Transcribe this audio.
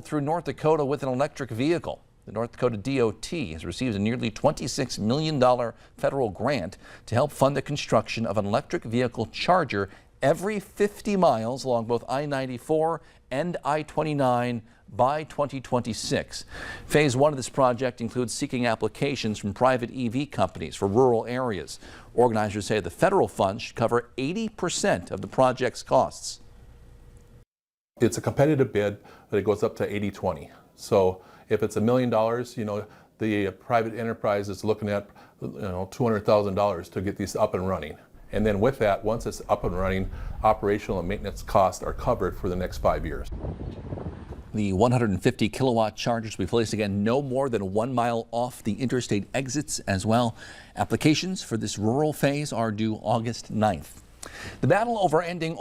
through North Dakota with an electric vehicle. The North Dakota DOT has received a nearly $26 million federal grant to help fund the construction of an electric vehicle charger every 50 miles along both I-94 and I-29 by 2026. Phase 1 of this project includes seeking applications from private EV companies for rural areas. Organizers say the federal funds should cover 80% of the project's costs. It's a competitive bid, but it goes up to 80-20. So if it's $1 million, the private enterprise is looking at $200,000 to get these up and running. And then with that, once it's up and running, operational and maintenance costs are covered for the next 5 years. The 150 kilowatt chargers will be placed again no more than 1 mile off the interstate exits as well. Applications for this rural phase are due August 9th. The battle over ending